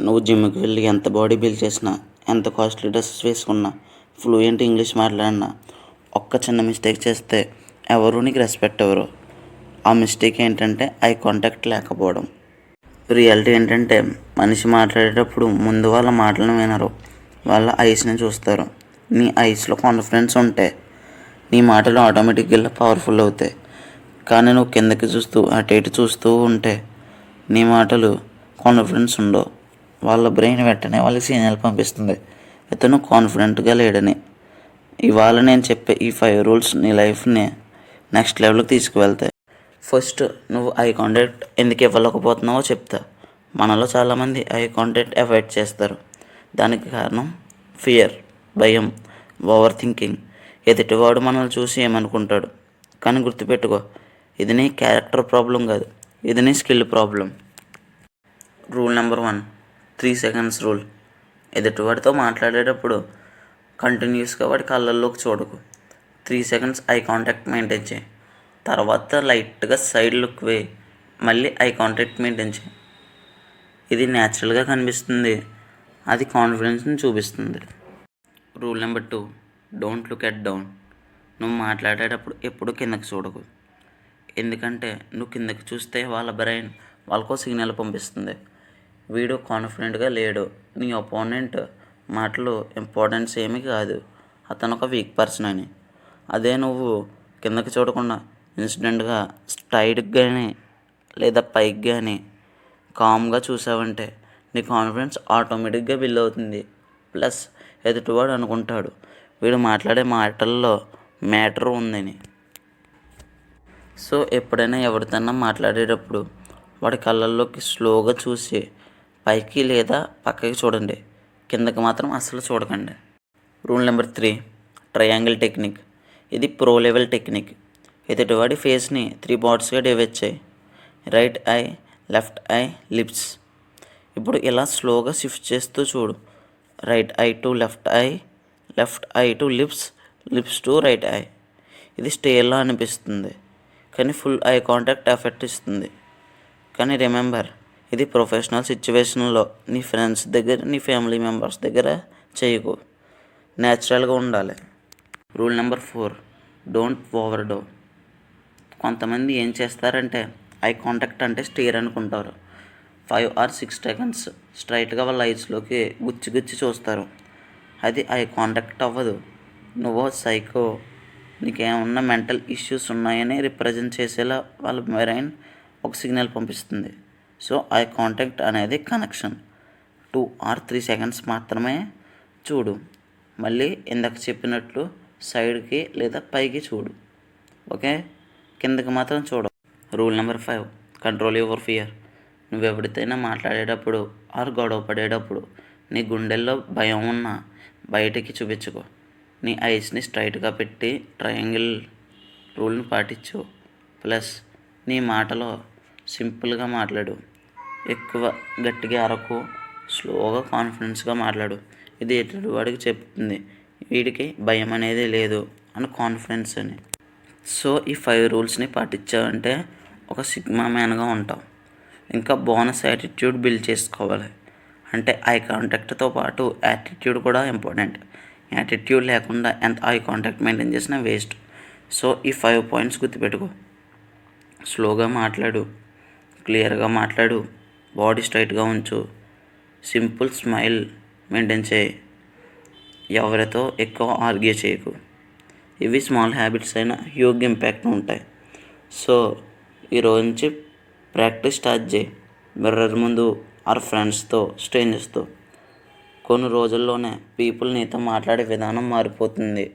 నువ్వు జిమ్కి వెళ్ళి ఎంత బాడీ బిల్డ్ చేసినా, ఎంత కాస్ట్లీ డ్రెస్సెస్ వేసుకున్నా, ఫ్లూయెంట్ ఇంగ్లీష్ మాట్లాడినా, ఒక్క చిన్న మిస్టేక్ చేస్తే ఎవరు నీకు రెస్పెక్ట్ ఇవ్వరు. ఆ మిస్టేక్ ఏంటంటే ఐ కాంటాక్ట్ లేకపోవడం. రియాలిటీ ఏంటంటే మనిషి మాట్లాడేటప్పుడు ముందు వాళ్ళ మాటలను వినరు, వాళ్ళ ఐస్ని చూస్తారు. నీ ఐస్లో కాన్ఫిడెన్స్ ఉంటే నీ మాటలు ఆటోమేటిక్గా పవర్ఫుల్ అవుతాయి. కానీ నువ్వు కిందకి చూస్తూ అటు ఇటు చూస్తూ ఉంటే నీ మాటలు కాన్ఫిడెన్స్ ఉండవు. వాళ్ళ బ్రెయిన్ వెంటనే వాళ్ళకి సిగ్నల్ పంపిస్తుంది, ఇతను కాన్ఫిడెంట్గా లేడని. ఇవాళ నేను చెప్పే ఈ 5 రూల్స్ నీ లైఫ్ని నెక్స్ట్ లెవెల్కి తీసుకువెళ్తాయి. ఫస్ట్, నువ్వు ఐ కాంటాక్ట్ ఎందుకు ఇవ్వలేకపోతున్నావో చెప్తా. మనలో చాలామంది ఐ కాంటాక్ట్ అవాయిడ్ చేస్తారు. దానికి కారణం ఫియర్, భయం, ఓవర్ థింకింగ్. ఎదుటివాడు మనల్ని చూసి ఏమనుకుంటాడు. కానీ గుర్తుపెట్టుకో, ఇది నీ క్యారెక్టర్ ప్రాబ్లం కాదు, ఇది నీ skill problem. Rule number 1, 3 seconds rule. ఎదుటివాడితో మాట్లాడేటప్పుడు కంటిన్యూస్గా వాడి కళ్ళల్లోకి చూడకు. 3 seconds ఐ కాంటాక్ట్ మెయింటైన్ చేయి. తర్వాత లైట్గా సైడ్ లుక్ వేయి, మళ్ళీ ఐ కాంటాక్ట్ మెయింటైన్ చేయి. ఇది న్యాచురల్గా కనిపిస్తుంది, అది కాన్ఫిడెన్స్ని చూపిస్తుంది. Rule number 2, don't look at down. నువ్వు మాట్లాడేటప్పుడు ఎప్పుడూ కిందకి చూడకు. ఎందుకంటే నువ్వు కిందకి చూస్తే వాళ్ళ బ్రెయిన్ వాళ్ళకో సిగ్నల్ పంపిస్తుంది, వీడు కాన్ఫిడెంట్గా లేడు, నీ అపోనెంట్ మాటలు ఇంపార్టెన్స్ ఏమీ కాదు, అతను ఒక వీక్ పర్సన్ అని. అదే నువ్వు కిందకి చూడకుండా ఇన్సిడెంట్గా స్ట్రైట్గా కానీ లేదా పైకి కానీ కామ్గా చూసావంటే నీ కాన్ఫిడెన్స్ ఆటోమేటిక్గా బిల్డ్ అవుతుంది. ప్లస్ ఎదుటివాడు అనుకుంటాడు వీడు మాట్లాడే మాటల్లో మ్యాటర్ ఉందని. సో ఎప్పుడైనా ఎవరితోన్నా మాట్లాడేటప్పుడు వాడి కళ్ళల్లోకి స్లోగా చూసి పైకి లేదా పక్కకి చూడండి, కిందకి మాత్రం అస్సలు చూడకండి. Rule number 3, triangle technique. ఇది ప్రో లెవెల్ టెక్నిక్. ఎదుటివాడి ఫేస్ని 3 పార్ట్స్గా డివైడ్ చేయి. Right I, left I, lips. ఇప్పుడు ఇలా స్లోగా షిఫ్ట్ చేస్తూ చూడు. Right I to left I, left I to lips, lips to right I. ఇది స్టేల్లో అనిపిస్తుంది, కానీ ఫుల్ ఐ కాంటాక్ట్ ఎఫెక్ట్ ఇస్తుంది. కానీ రిమెంబర్, ఇది ప్రొఫెషనల్ సిచ్యువేషన్లో నీ ఫ్రెండ్స్ దగ్గర, నీ ఫ్యామిలీ మెంబర్స్ దగ్గర చేయకు. న్యాచురల్గా ఉండాలి. Rule number 4, don't over do. కొంతమంది ఏం చేస్తారంటే ఐ కాంటాక్ట్ అంటే స్టేర్ అనుకుంటారు. 5 or 6 seconds స్ట్రైట్గా వాళ్ళ ఐస్లోకి గుచ్చి గుచ్చి చూస్తారు. అది ఐ కాంటాక్ట్ అవ్వదు. నువ్వు సైకో, నీకేమన్నా మెంటల్ ఇష్యూస్ ఉన్నాయని రిప్రజెంట్ చేసేలా వాళ్ళ బ్రెయిన్ ఒక సిగ్నల్ పంపిస్తుంది. సో ఐ కాంటాక్ట్ అనేది కనెక్షన్. 2 or 3 seconds మాత్రమే చూడు. మళ్ళీ ఇందాక చెప్పినట్లు సైడ్కి లేదా పైకి చూడు, ఓకే? కిందకి మాత్రం చూడు. Rule number 5, control your fear. నువ్వు ఎవరితోనైనా మాట్లాడేటప్పుడు ఆర్ గొడవ పడేటప్పుడు నీ గుండెల్లో భయం ఉన్నా బయటికి చూపించుకో. నీ ఐస్ని స్ట్రైట్గా పెట్టి ట్రయాంగిల్ రూల్ని పాటించు. ప్లస్ నీ మాటలో సింపుల్గా మాట్లాడు, ఎక్కువ గట్టిగా అరకు, స్లోగా కాన్ఫిడెన్స్గా మాట్లాడు. ఇది ఎదుటివాడికి చెప్తుంది వీడికి భయం అనేది లేదు అని, కాన్ఫిడెన్స్ అని. సో ఈ 5 రూల్స్ని పాటించావంటే ఒక సిగ్మా మ్యాన్గా ఉంటావు. ఇంకా బోనస్ యాటిట్యూడ్ బిల్డ్ చేసుకోవాలి. అంటే ఐ కాంటాక్ట్తో పాటు యాటిట్యూడ్ కూడా ఇంపార్టెంట్. యాటిట్యూడ్ లేకుండా ఎంత ఐ కాంటాక్ట్ మెయింటైన్ చేసినా వేస్ట్. సో ఈ 5 points గుర్తుపెట్టుకో. స్లోగా మాట్లాడు, క్లియర్గా మాట్లాడు, బాడీ స్ట్రైట్గా ఉంచు, సింపుల్ స్మైల్ మెయింటైన్ చేయి, ఎవరితో ఎక్కువ ఆర్గ్యూ చేయకు. ఇవి స్మాల్ హ్యాబిట్స్ అయినా హ్యూజ్ ఇంపాక్ట్ ఉంటాయి. సో ఈరోజు నుంచి ప్రాక్టీస్ స్టార్ట్ చేయి. మిర్రర్ ముందు ఆర్ ఫ్రెండ్స్తో, స్ట్రేంజర్స్తో. కొన్ని రోజుల్లోనే పీపుల్ నీతో మాట్లాడే విధానం మారిపోతుంది.